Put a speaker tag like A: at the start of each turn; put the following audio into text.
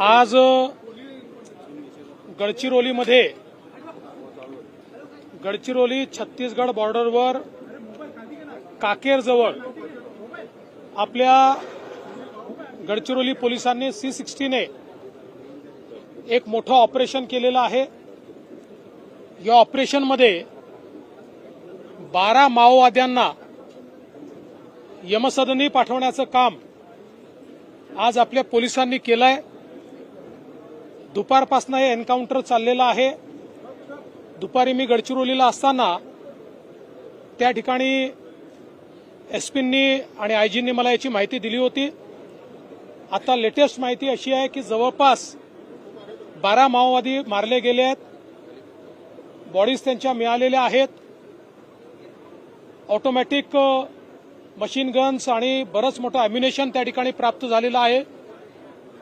A: आज गडचिरोली छत्तीसगड बॉर्डरवर काकेरजवळ आपल्या गडचिरोली पोलिसांनी C60 ने एक मोठं ऑपरेशन केलेलं आहे। या ऑपरेशनमध्ये 12 माओवाद्यांना यमसदनी पाठवण्याचं काम आज आपल्या पोलिसांनी केलंय। दुपारपासून हे एन्काउंटर चाललेलं आहे। दुपारी मी गडचिरोलीला असताना त्या ठिकाणी एसपींनी आणि आयजींनी मला याची माहिती दिली होती। आता लेटेस्ट माहिती अशी आहे की जवळपास 12 माओवादी मारले गेले आहेत। बॉडीज त्यांच्या मिळालेल्या आहेत। ऑटोमॅटिक मशीन गन्स आणि बरंच मोठं अम्युनिशन त्या ठिकाणी प्राप्त झालेलं आहे।